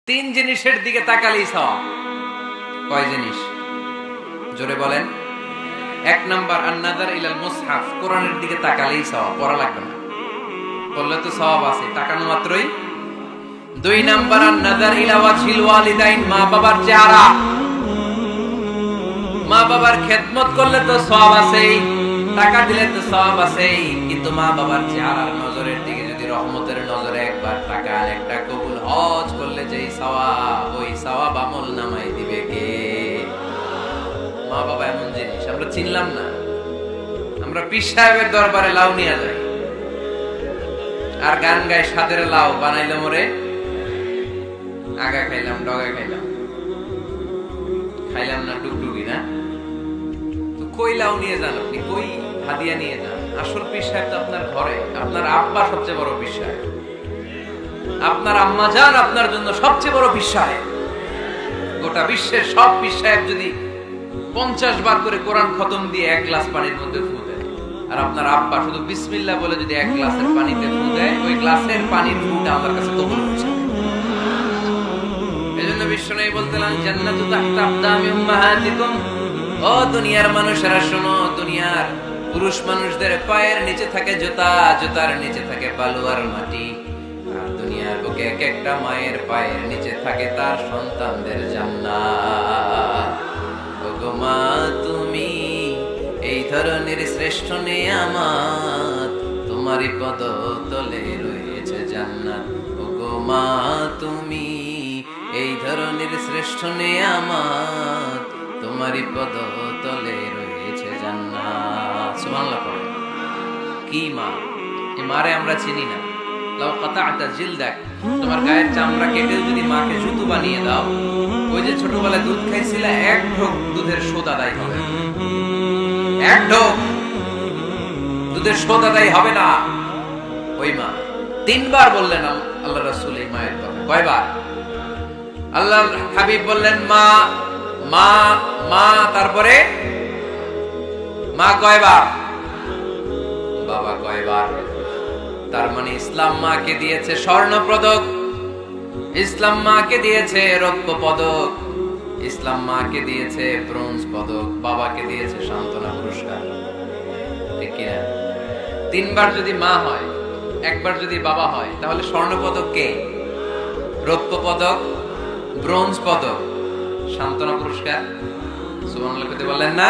তিন জিনিসের দিকে তাকালেই সওয়াব। কয় জিনিস? জোরে বলেন। এক নাম্বার আন-নাযার ইলাল মুসহাফ, কোরআনের দিকে তাকালেই সওয়াব, পড়া লাগবে না, পড়লে তো সওয়াব আছে, তাকানো মাত্রই। দুই নাম্বার আন-নাযার ইলা ওয়াজহিল ওয়ালিদাইন, মা বাবার চেহারা, মা বাবার খেদমত করলে তো সওয়াব আছেই, টাকা দিলে তো সওয়াব আছেই, কিন্তু মা বাবার চেহারার নজরের দিকে যদি রহমতের নজরে একবার তাকান, একটা কবুল হজ করলে যেই সওয়াব, ওই সওয়াব আমল নামায় দিবে কে? মা বাবা এমন জিনিস আমরা চিনলাম না। আমরা পীর সাহেবের দরবারে লাউ নিয়ে যাই আর গান গাই, সাদের লাউ বানাইলো মোরে, আগা খাইলাম ডগা খাইলাম, খাইলাম না ডুগডুগি না। তো কই লাউ নিয়ে যান আপনি, কই হাদিয়া নিয়ে যান? আসল পীর সাহেব তো আপনার ঘরে। আপনার আব্বা সবচেয়ে বড় পীর সাহেব, আপনার আম্মা জান আপনার জন্য সবচেয়ে বড় পীর সাহেব। গোটা বিশ্বের সব পীর সাহেব যদি 50 বার করে কোরআন খতম দিয়ে এক গ্লাস পানির মধ্যে ফু দেয়, আর আপনার আব্বা শুধু বিসমিল্লাহ বলে যদি এক গ্লাসের পানিতে ফু দেয়, ওই গ্লাসের পানির ফুটা আমার কাছে কবুল হচ্ছে। এজন্য বিশ্বনবী বলতেন, জান্নাতু তাহতা আকদামি উম্মাহাতিকুম। ও দুনিয়ার মানুষেরা শোনো, দুনিয়ার পুরুষ মানুষদের পায়ের নিচে থাকে জুতা, জুতার নিচে থাকে বালু আর মাটি, আর দুনিয়ার বুকে এক একটা মায়ের পায়ের নিচে থাকে তার সন্তানদের জান্নাত। ওগো মা তুমি এই ধরনের শ্রেষ্ঠ নেয়ামত, তোমারই পদতলে রয়েছে জান্নাত। ওগো মা তুমি এই ধরনের শ্রেষ্ঠ নেয়ামত, তোমারই পদতলে রয়েছে জান্নাত। সুবহানাল্লাহ পড়ে। কি মা? এই মারে আমরা চিনি না। লাউ কাতা'তা জিলদাক, তোমার গায়ের চামড়া কেটে যদি মাকে জুতো বানিয়ে দাও, ওই যে ছোটবেলায় দুধ খাইছিলে, এক ঢোক দুধের শোধ আদায় হবে, এক ঢোক দুধের শোধ আদায় হবে না। ওই মা 3 বার বললেন আল্লাহ রাসূল এই মায়ের কথা। কয়বার? আল্লাহর হাবিব বললেন মা মা মা, তারপরে মা কয়বার? বাবা কয়বার? তার মানে ইসলাম মাকে দিয়েছে স্বর্ণ পদক, ইসলাম মাকে দিয়েছে রৌপ্য পদক, ইসলাম মাকে দিয়েছে ব্রোঞ্জ পদক, বাবাকে দিয়েছে সান্ত্বনা পুরস্কার। ঠিক কিনা? 3 বার যদি মা হয়, একবার যদি বাবা হয়, তাহলে স্বর্ণ পদক কে? রৌপ্য পদক, ব্রোঞ্জ পদক, সান্ত্বনা পুরস্কার। সুবহানাল্লাহ কইতে বললেন না?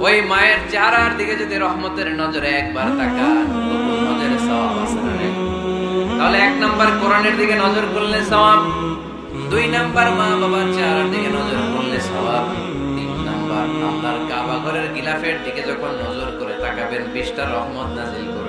ওই মায়ের চেহারার দিকে যদি রহমতের নজরে একবার তাকান, নজরে সওয়াব আছে না? তাহলে 1 নাম্বার কোরআনের দিকে নজর করলে সওয়াব, 2 নাম্বার মা বাবার চেহারার দিকে নজর করলে সওয়াব, 3 নাম্বার আল্লাহর কাবা ঘরের গিলাফের দিকে যখন নজর করে তাকাবেন, 20টা রহমত নাযিল করে